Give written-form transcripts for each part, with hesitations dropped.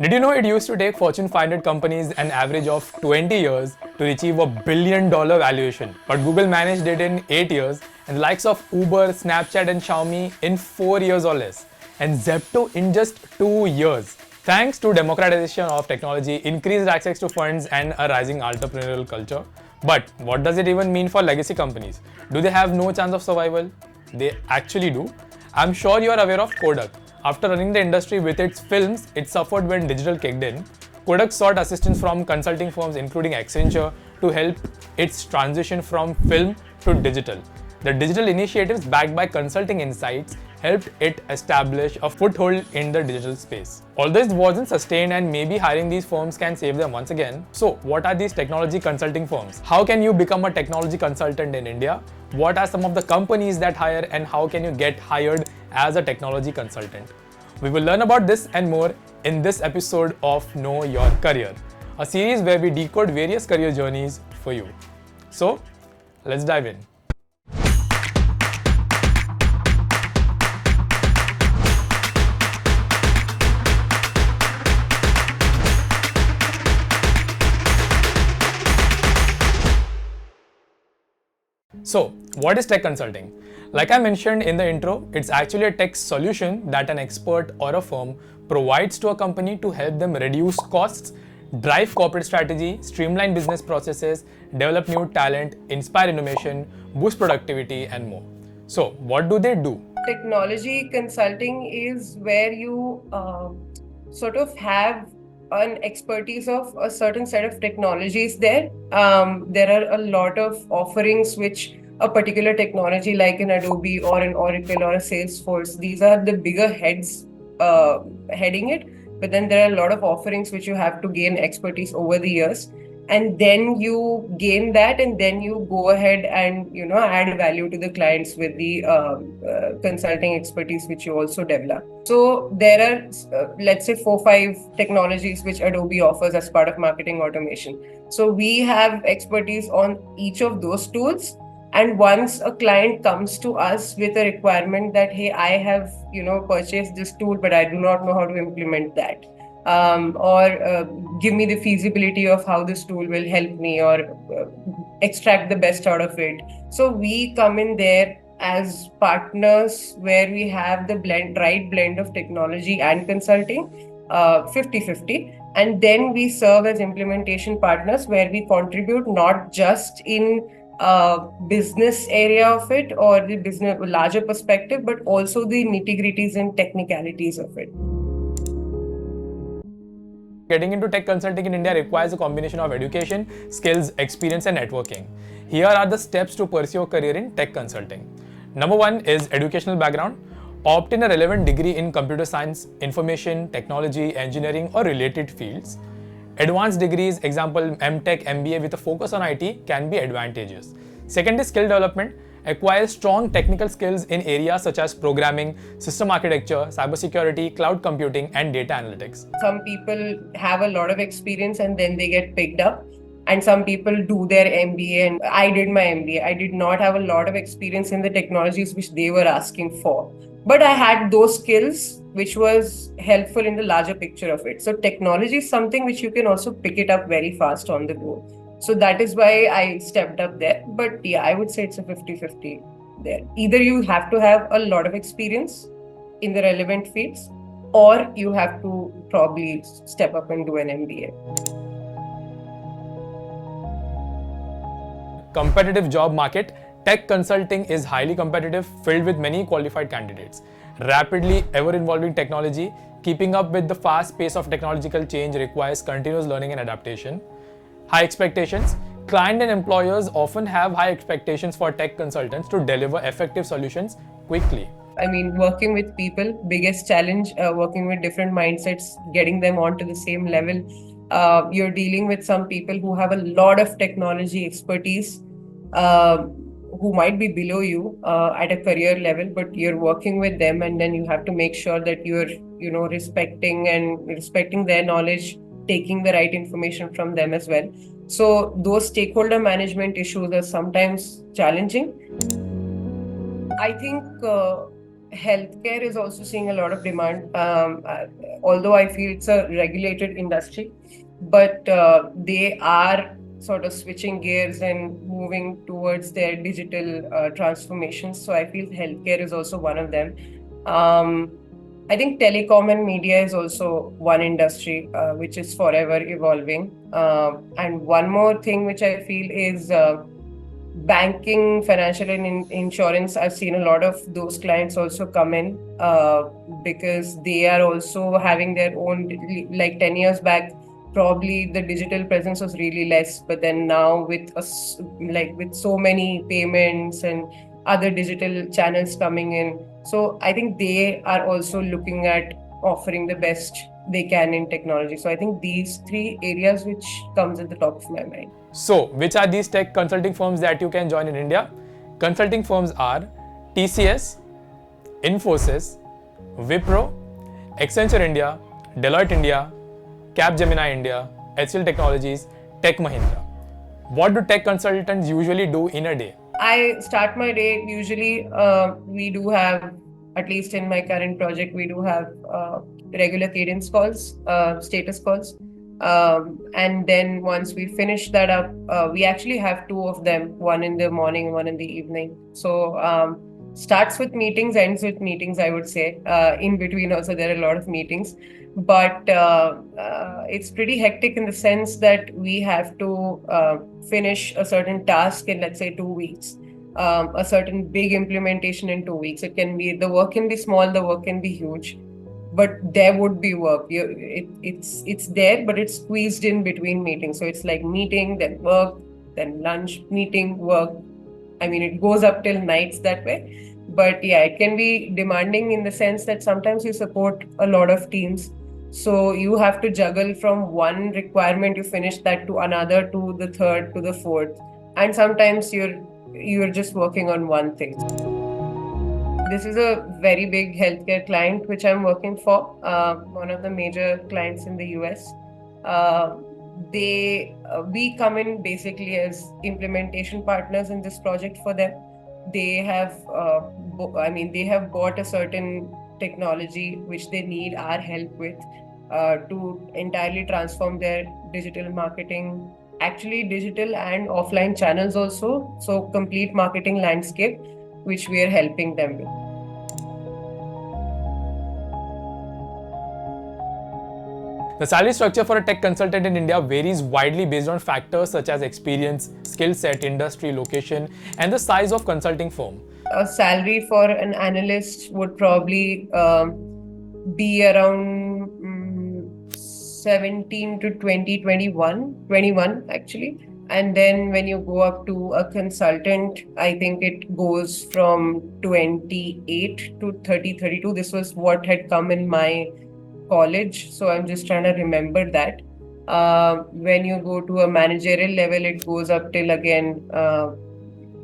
Did you know it used to take Fortune 500 companies an average of 20 years to achieve $1 billion valuation? But Google managed it in 8 years, and the likes of Uber, Snapchat, and Xiaomi in 4 years or less, and Zepto in just 2 years. Thanks to democratization of technology, increased access to funds, and a rising entrepreneurial culture. But what does it even mean for legacy companies? Do they have no chance of survival? They actually do. I'm sure you are aware of Kodak. After running the industry with its films, it suffered when digital kicked in. Kodak sought assistance from consulting firms including Accenture to help its transition from film to digital. The digital initiatives backed by consulting insights helped it establish a foothold in the digital space. Although it wasn't sustained and maybe hiring these firms can save them once again. So, what are these technology consulting firms? How can you become a technology consultant in India? What are some of the companies that hire and how can you get hired as a technology consultant? We will learn about this and more in this episode of Know Your Career, a series where we decode various career journeys for you. So, let's dive in. So, what is tech consulting? Like I mentioned in the intro, it's actually a tech solution that an expert or a firm provides to a company to help them reduce costs, drive corporate strategy, streamline business processes, develop new talent, inspire innovation, boost productivity, and more. So, what do they do? Technology consulting is where you sort of have an expertise of a certain set of technologies there. There are a lot of offerings which a particular technology like an Adobe or an Oracle or a Salesforce, these are the bigger heads heading it. But then there are a lot of offerings which you have to gain expertise over the years. And then you gain that, and then you go ahead and add value to the clients with the consulting expertise which you also develop. So there are let's say 4-5 technologies which Adobe offers as part of marketing automation. So we have expertise on each of those tools. And once a client comes to us with a requirement that, hey, I have purchased this tool, but I do not know how to implement that. Or give me the feasibility of how this tool will help me, or extract the best out of it. So we come in there as partners where we have the right blend of technology and consulting, 50-50. And then we serve as implementation partners where we contribute not just in business area of it or the business larger perspective, but also the nitty-gritties and technicalities of it. Getting into tech consulting in India requires a combination of education, skills, experience, and networking. Here are the steps to pursue a career in tech consulting. Number 1 is educational background. Opt in a relevant degree in computer science, information, technology, engineering, or related fields. Advanced degrees, example MTech, MBA with a focus on IT, can be advantageous. Second is skill development. Acquire strong technical skills in areas such as programming, system architecture, cybersecurity, cloud computing, and data analytics. Some people have a lot of experience and then they get picked up. And some people do their MBA, and I did my MBA. I did not have a lot of experience in the technologies which they were asking for. But I had those skills which was helpful in the larger picture of it. So technology is something which you can also pick it up very fast on the go. So that is why I stepped up there. But yeah, I would say it's a 50-50 there. Either you have to have a lot of experience in the relevant fields, or you have to probably step up and do an MBA. Competitive job market. Tech consulting is highly competitive, filled with many qualified candidates. Rapidly ever-evolving technology, keeping up with the fast pace of technological change requires continuous learning and adaptation. High expectations. Client and employers often have high expectations for tech consultants to deliver effective solutions quickly. I mean, working with people, biggest challenge, working with different mindsets, getting them onto the same level. You're dealing with some people who have a lot of technology expertise, who might be below you at a career level, but you're working with them, and then you have to make sure that you're, respecting their knowledge, taking the right information from them as well. So those stakeholder management issues are sometimes challenging. I think healthcare is also seeing a lot of demand. Although I feel it's a regulated industry, but they are sort of switching gears and moving towards their digital transformations. So I feel healthcare is also one of them. Um, I think telecom and media is also one industry which is forever evolving. And one more thing which I feel is banking, financial, and insurance. I've seen a lot of those clients also come in because they are also having their own, like 10 years back, probably the digital presence was really less, but then now with us, like with so many payments and other digital channels coming in, so I think they are also looking at offering the best they can in technology. So I think these three areas which comes at the top of my mind. So, which are these tech consulting firms that you can join in India? Consulting firms are TCS, Infosys, Wipro, Accenture India, Deloitte India, Capgemini India, HCL Technologies, Tech Mahindra. What do tech consultants usually do in a day? I start my day usually. We do have, at least in my current project, we do have regular cadence calls, status calls. And then once we finish that up, we actually have two of them, one in the morning, one in the evening. So starts with meetings, ends with meetings, I would say. In between, also, there are a lot of meetings. But it's pretty hectic in the sense that we have to finish a certain task in, let's say, 2 weeks. A certain big implementation in 2 weeks. It can be, the work can be small, the work can be huge, but there would be work. It's there, but it's squeezed in between meetings. So it's like meeting, then work, then lunch, meeting, work. I mean, it goes up till nights that way. But yeah, it can be demanding in the sense that sometimes you support a lot of teams. So you have to juggle from one requirement, you finish that, to another, to the third, to the fourth. And sometimes you're just working on one thing. This is a very big healthcare client which I'm working for, one of the major clients in the US. We come in basically as implementation partners in this project for them. They have, they have bought a certain technology which they need our help with to entirely transform their digital marketing, actually digital and offline channels also. So complete marketing landscape, which we are helping them with. The salary structure for a tech consultant in India varies widely based on factors such as experience, skill set, industry, location, and the size of consulting firm. A salary for an analyst would probably be around 17 to 20, 21 actually. And then when you go up to a consultant, I think it goes from 28 to 30, 32. This was what had come in my college. So I'm just trying to remember that. When you go to a managerial level, it goes up till again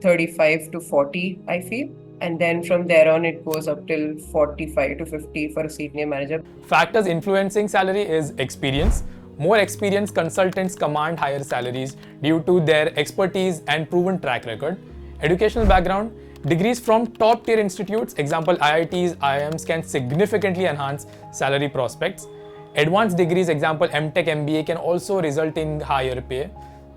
35 to 40, I feel. And then from there on, it goes up till 45 to 50 for a senior manager. Factors influencing salary is experience. More experienced consultants command higher salaries due to their expertise and proven track record. Educational background. Degrees from top-tier institutes, example IITs, IIMs, can significantly enhance salary prospects. Advanced degrees, example MTech, MBA, can also result in higher pay.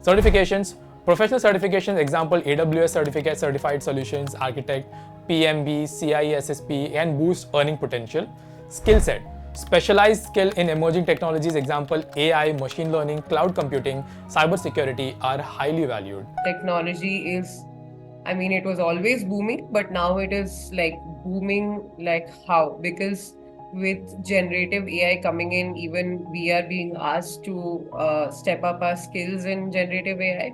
Certifications. Professional certifications, example AWS certificate, Certified Solutions Architect, PMB, CISSP, and boost earning potential. Skill set. Specialized skill in emerging technologies, example AI, machine learning, cloud computing, cybersecurity, are highly valued. Technology is, it was always booming, but now it is like booming like how? Because with generative AI coming in, even we are being asked to step up our skills in generative AI.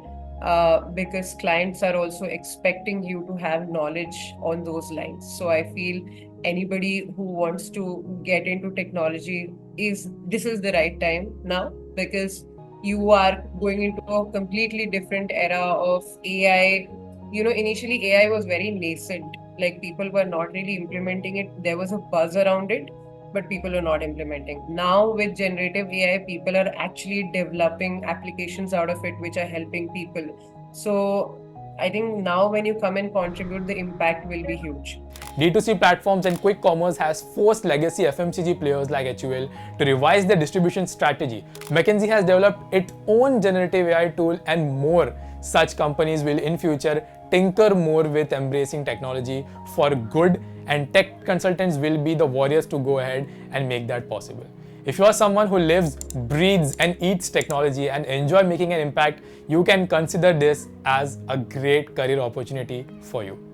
Because clients are also expecting you to have knowledge on those lines. So I feel anybody who wants to get into technology, this is the right time now, because you are going into a completely different era of AI. Initially AI was very nascent, like people were not really implementing it. There was a buzz around it, but people are not implementing. Now with generative AI, people are actually developing applications out of it, which are helping people. So I think now when you come and contribute, the impact will be huge. D2C platforms and quick commerce has forced legacy FMCG players like HUL to revise their distribution strategy. McKinsey has developed its own generative AI tool, and more such companies will in future tinker more with embracing technology for good, and tech consultants will be the warriors to go ahead and make that possible. If you are someone who lives, breathes, and eats technology and enjoy making an impact, you can consider this as a great career opportunity for you.